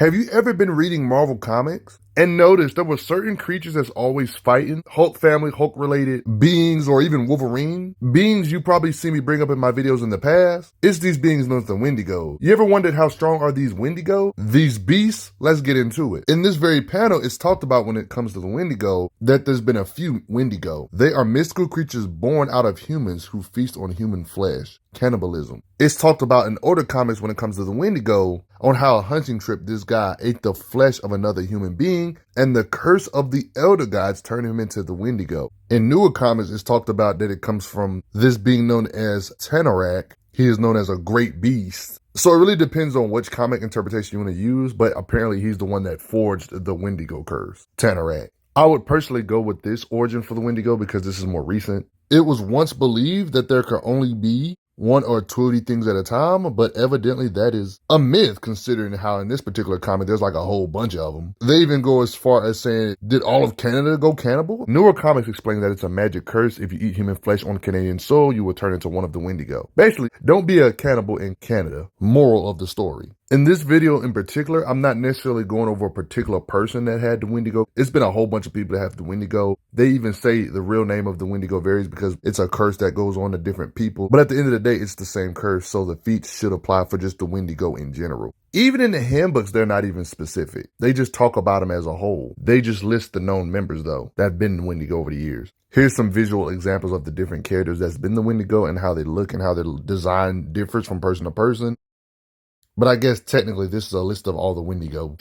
Have you ever been reading Marvel Comics and noticed there were certain creatures that's always fighting? Hulk family, Hulk related beings, or even Wolverine? Beings you probably see me bring up in my videos in the past. It's these beings known as the Wendigo. You ever wondered how strong are these Wendigo? These beasts? Let's get into it. In this very panel, it's talked about when it comes to the Wendigo that there's been a few Wendigo. They are mystical creatures born out of humans who feast on human flesh. Cannibalism. It's talked about in older comics when it comes to the Wendigo on how a hunting trip this guy ate the flesh of another human being and the curse of the elder gods turned him into the Wendigo. In newer comics, it's talked about that it comes from this being known as Tanarak. He is known as a great beast. So it really depends on which comic interpretation you want to use, but apparently he's the one that forged the Wendigo curse, Tanarak. I would personally go with this origin for the Wendigo because this is more recent. It was once believed that there could only be one or two of these things at a time, but evidently that is a myth considering how in this particular comic there's like a whole bunch of them. They even go as far as saying, did all of Canada go cannibal? Newer comics explain that it's a magic curse. If you eat human flesh on Canadian soil, you will turn into one of the Wendigo. Basically, don't be a cannibal in Canada. Moral of the story. In this video in particular, I'm not necessarily going over a particular person that had the Wendigo. It's been a whole bunch of people that have the Wendigo. They even say the real name of the Wendigo varies because it's a curse that goes on to different people. But at the end of the day, it's the same curse, so the feats should apply for just the Wendigo in general. Even in the handbooks, they're not even specific. They just talk about them as a whole. They just list the known members, though, that have been the Wendigo over the years. Here's some visual examples of the different characters that's been the Wendigo and how they look and how their design differs from person to person. But I guess technically this is a list of all the Wendigo.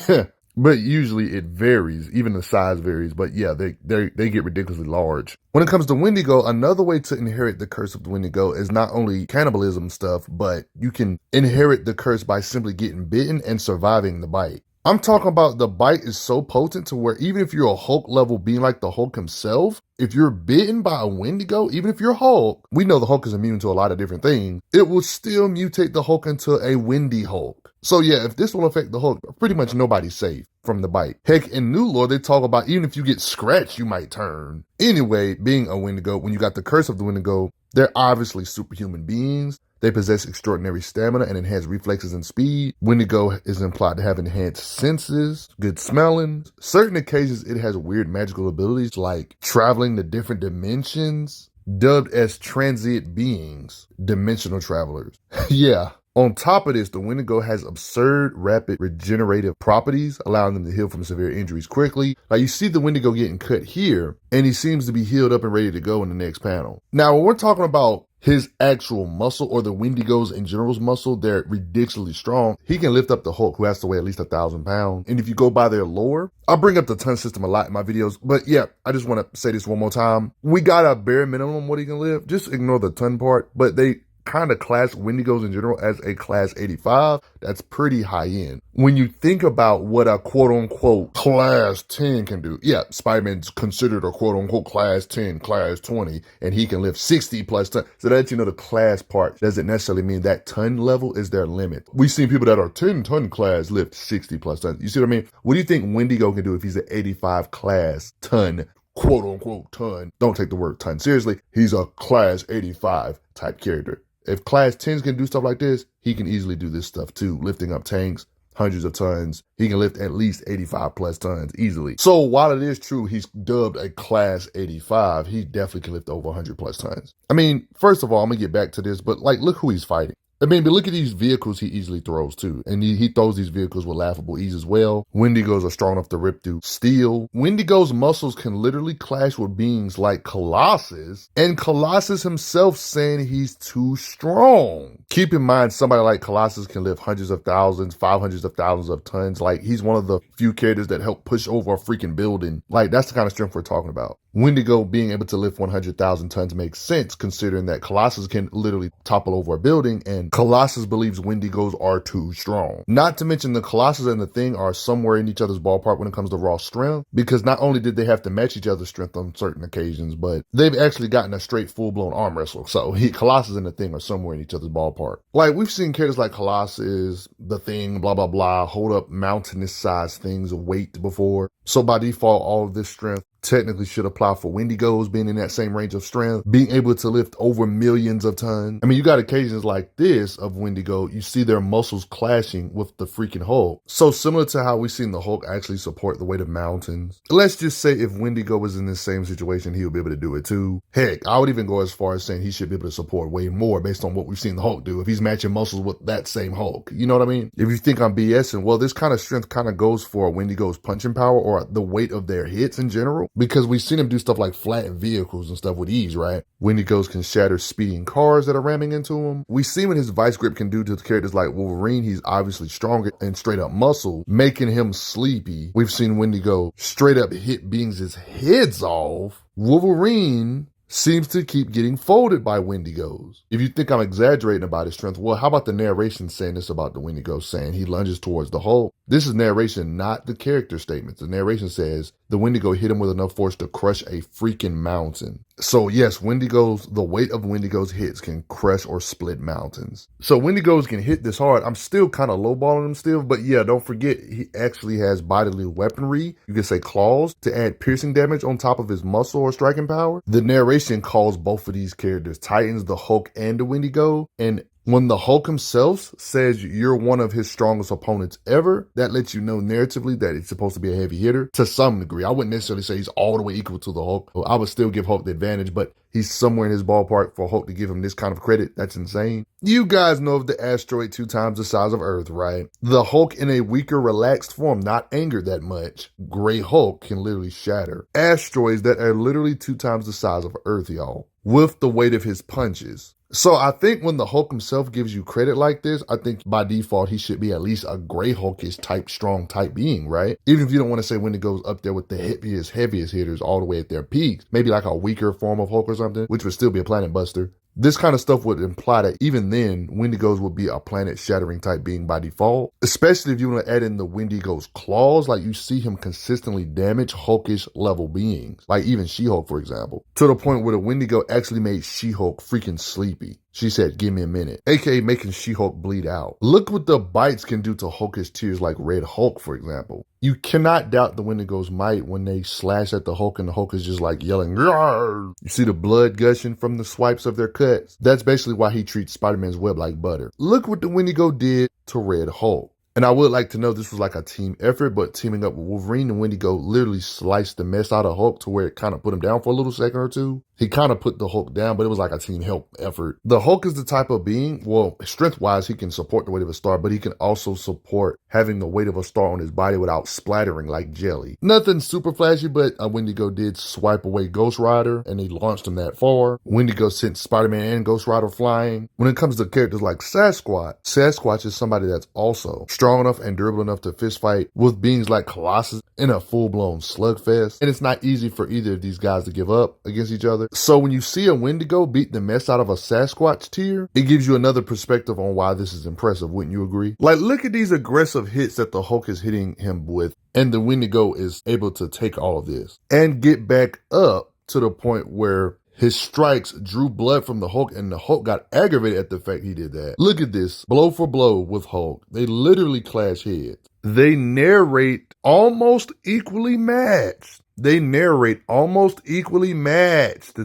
But usually it varies, even the size varies. But yeah, they get ridiculously large. When it comes to Wendigo, another way to inherit the curse of the Wendigo is not only cannibalism stuff, but you can inherit the curse by simply getting bitten and surviving the bite. I'm talking about the bite is so potent to where even if you're a Hulk level being like the Hulk himself, if you're bitten by a Wendigo, even if you're Hulk, we know the Hulk is immune to a lot of different things, it will still mutate the Hulk into a Wendy Hulk. So yeah, if this will affect the Hulk, pretty much nobody's safe from the bite. Heck, in New Lore, they talk about even if you get scratched, you might turn. Anyway, being a Wendigo, when you got the curse of the Wendigo, they're obviously superhuman beings. They possess extraordinary stamina and enhanced reflexes and speed. Wendigo is implied to have enhanced senses, good smelling. Certain occasions, it has weird magical abilities like traveling to different dimensions, dubbed as transient beings, dimensional travelers. Yeah. On top of this, the Wendigo has absurd rapid regenerative properties, allowing them to heal from severe injuries quickly. Like you see the Wendigo getting cut here, and he seems to be healed up and ready to go in the next panel. Now, when we're talking about his actual muscle or the Wendigo's in general's muscle, they're ridiculously strong. He can lift up the Hulk, who has to weigh at least 1,000 pounds. And if you go by their lore, I bring up the ton system a lot in my videos, but yeah, I just want to say this one more time. We got a bare minimum what he can lift. Just ignore the ton part, but they kind of class Wendigos in general as a class 85. That's pretty high end. When you think about what a quote unquote class 10 can do, yeah, Spider-Man's considered a quote unquote class 10, class 20, and he can lift 60 plus ton. So that you know the class part doesn't necessarily mean that ton level is their limit. We've seen people that are 10 ton class lift 60 plus tons. You see what I mean? What do you think Wendigo can do if he's an 85 class ton? Quote unquote ton. Don't take the word ton seriously. He's a class 85 type character. If class 10s can do stuff like this, he can easily do this stuff too, lifting up tanks, hundreds of tons. He can lift at least 85 plus tons easily. So while it is true he's dubbed a class 85, he definitely can lift over 100 plus tons. I mean, first of all, I'm gonna get back to this, but like, look who he's fighting. I mean, but look at these vehicles he easily throws too. And he throws these vehicles with laughable ease as well. Wendigos are strong enough to rip through steel. Wendigo's muscles can literally clash with beings like Colossus, and Colossus himself saying he's too strong. Keep in mind, somebody like Colossus can lift hundreds of thousands, 500s of thousands of tons. Like, he's one of the few characters that help push over a freaking building. Like, that's the kind of strength we're talking about. Wendigo being able to lift 100,000 tons makes sense considering that Colossus can literally topple over a building, and Colossus believes Wendigos are too strong. Not to mention the Colossus and the Thing are somewhere in each other's ballpark when it comes to raw strength, because not only did they have to match each other's strength on certain occasions, but they've actually gotten a straight full-blown arm wrestle. So Colossus and the Thing are somewhere in each other's ballpark. Like, we've seen characters like Colossus, the Thing, blah, blah, blah, hold up mountainous-sized things of weight before. So by default, all of this strength technically should apply for Wendigos being in that same range of strength, being able to lift over millions of tons. I mean, you got occasions like this of Wendigo, you see their muscles clashing with the freaking Hulk. So similar to how we've seen the Hulk actually support the weight of mountains. Let's just say if Wendigo was in this same situation, he would be able to do it too. Heck, I would even go as far as saying he should be able to support way more based on what we've seen the Hulk do if he's matching muscles with that same Hulk. You know what I mean? If you think I'm BSing, well, this kind of strength kind of goes for Wendigo's punching power or the weight of their hits in general, because we've seen him do stuff like flatten vehicles and stuff with ease, right? Wendigos can shatter speeding cars that are ramming into him. We see what his vice grip can do to characters like Wolverine. He's obviously stronger and straight up muscle, making him sleepy. We've seen Wendigo straight up hit beings' heads off. Wolverine seems to keep getting folded by Wendigos. If you think I'm exaggerating about his strength, well, how about the narration saying this about the Wendigo, saying he lunges towards the Hulk? This is narration, not the character statements. The narration says the Wendigo hit him with enough force to crush a freaking mountain. So yes, Wendigos, the weight of Wendigo's hits can crush or split mountains. So Wendigos can hit this hard. I'm still kind of lowballing him still, but yeah, don't forget he actually has bodily weaponry. You could say claws to add piercing damage on top of his muscle or striking power. The narration calls both of these characters Titans, the Hulk and the Wendigo, and when the Hulk himself says you're one of his strongest opponents ever, that lets you know narratively that it's supposed to be a heavy hitter to some degree. I wouldn't necessarily say he's all the way equal to the Hulk. I would still give Hulk the advantage, but he's somewhere in his ballpark for Hulk to give him this kind of credit. That's insane. You guys know of the asteroid 2 times the size of Earth, right? The Hulk in a weaker, relaxed form, not angered that much. Gray Hulk can literally shatter asteroids that are literally 2 times the size of Earth, y'all, with the weight of his punches. So I think when the Hulk himself gives you credit like this, I think by default, he should be at least a gray Hulkish type, strong type being, right? Even if you don't want to say Wendigo's up there with the heaviest hitters all the way at their peaks, maybe like a weaker form of Hulk or something, which would still be a planet buster. This kind of stuff would imply that even then, Wendigos would be a planet-shattering type being by default, especially if you want to add in the Wendigo's claws, like you see him consistently damage Hulkish level beings, like even She-Hulk, for example, to the point where the Wendigo actually made She-Hulk freaking sleepy. She said, give me a minute, aka making She-Hulk bleed out. Look what the bites can do to Hulkish tears like Red Hulk, for example. You cannot doubt the Wendigo's might when they slash at the Hulk and the Hulk is just like yelling, "Rawr!" You see the blood gushing from the swipes of their cuts. That's basically why he treats Spider-Man's web like butter. Look what the Wendigo did to Red Hulk. And I would like to know this was like a team effort, but teaming up with Wolverine and Wendigo literally sliced the mess out of Hulk to where it kind of put him down for a little second or two. He kind of put the Hulk down, but it was like a team help effort. The Hulk is the type of being, well, strength-wise, he can support the weight of a star, but he can also support having the weight of a star on his body without splattering like jelly. Nothing super flashy, but Wendigo did swipe away Ghost Rider, and he launched him that far. Wendigo sent Spider-Man and Ghost Rider flying. When it comes to characters like Sasquatch, Sasquatch is somebody that's also strong enough and durable enough to fist fight with beings like Colossus in a full-blown slugfest. And it's not easy for either of these guys to give up against each other. So when you see a Wendigo beat the mess out of a Sasquatch tier, it gives you another perspective on why this is impressive, wouldn't you agree? Like, look at these aggressive hits that the Hulk is hitting him with, and the Wendigo is able to take all of this and get back up to the point where his strikes drew blood from the Hulk, and the Hulk got aggravated at the fact he did that. Look at this, blow for blow with Hulk. They literally clash heads. They narrate almost equally matched. The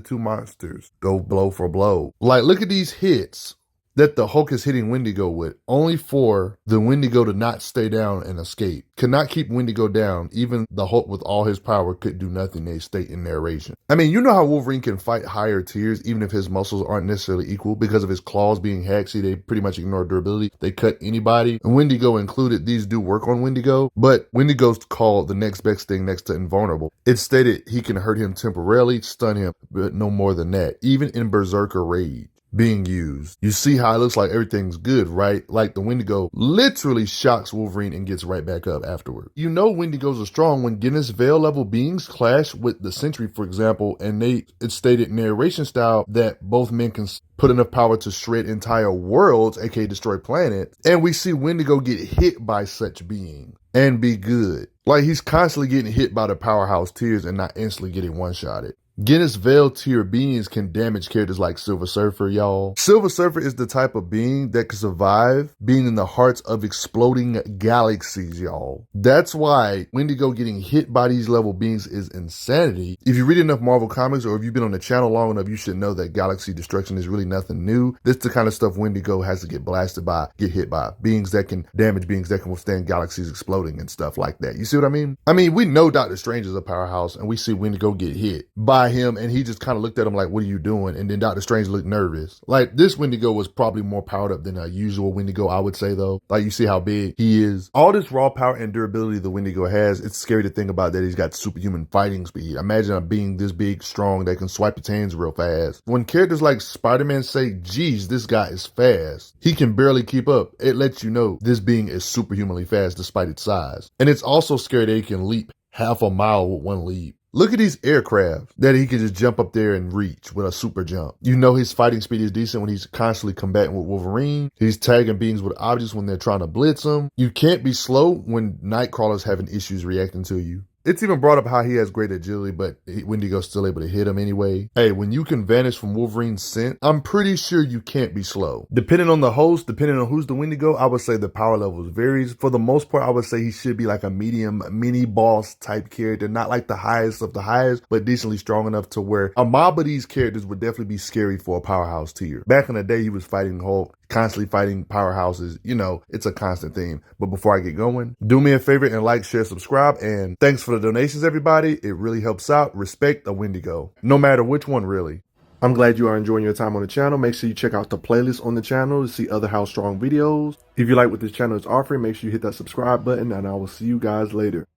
two monsters go blow for blow. Like, look at these hits that the Hulk is hitting Wendigo with, only for the Wendigo to not stay down and escape. Could not keep Wendigo down. Even the Hulk with all his power could do nothing, they state in narration. I mean, you know how Wolverine can fight higher tiers even if his muscles aren't necessarily equal because of his claws being hacked. See, they pretty much ignore durability. They cut anybody, and Wendigo included. These do work on Wendigo, but Wendigo's called the next best thing next to invulnerable. It's stated he can hurt him temporarily, stun him, but no more than that, even in Berserker Rage being used. You see how it looks like everything's good, right? Like the Wendigo literally shocks Wolverine and gets right back up afterward. You know Wendigos are strong when Guinness Veil level beings clash with the Sentry, for example, and it's stated narration style that both men can put enough power to shred entire worlds, aka destroy planets, and we see Wendigo get hit by such beings and be good. Like, he's constantly getting hit by the powerhouse tiers and not instantly getting one-shotted. Guinness Veil tier beings can damage characters like Silver Surfer, y'all. Silver Surfer is the type of being that can survive being in the hearts of exploding galaxies, y'all. That's why Wendigo getting hit by these level beings is insanity. If you read enough Marvel comics or if you've been on the channel long enough, you should know that galaxy destruction is really nothing new. This is the kind of stuff Wendigo has to get blasted by, get hit by. Beings that can damage beings that can withstand galaxies exploding and stuff like that. You see what I mean? I mean, we know Doctor Strange is a powerhouse and we see Wendigo get hit by him and he just kind of looked at him like, what are you doing? And then Doctor Strange looked nervous. Like, this Wendigo was probably more powered up than a usual Wendigo, I would say, though. Like, you see how big he is. All this raw power and durability the Wendigo has, it's scary to think about that he's got superhuman fighting speed. Imagine a being this big, strong, that can swipe his hands real fast. When characters like Spider-Man say, geez, this guy is fast, he can barely keep up, it lets you know this being is superhumanly fast despite its size. And it's also scary that he can leap half a mile with one leap. Look at these aircraft that he can just jump up there and reach with a super jump. You know his fighting speed is decent when he's constantly combating with Wolverine. He's tagging beings with objects when they're trying to blitz him. You can't be slow when Nightcrawler's having issues reacting to you. It's even brought up how he has great agility, but Wendigo's still able to hit him anyway. Hey, when you can vanish from Wolverine's scent, I'm pretty sure you can't be slow. Depending on the host, depending on who's the Wendigo, I would say the power levels varies. For the most part, I would say he should be like a medium mini boss type character, not like the highest of the highest, but decently strong enough to where a mob of these characters would definitely be scary for a powerhouse tier. Back in the day, he was fighting Hulk, constantly fighting powerhouses. You know, it's a constant theme. But before I get going, do me a favor and like, share, subscribe, and thanks for the donations, everybody. It really helps out. Respect a Wendigo. No matter which one, really. I'm glad you are enjoying your time on the channel. Make sure you check out the playlist on the channel to see other How Strong videos. If you like what this channel is offering, make sure you hit that subscribe button, and I will see you guys later.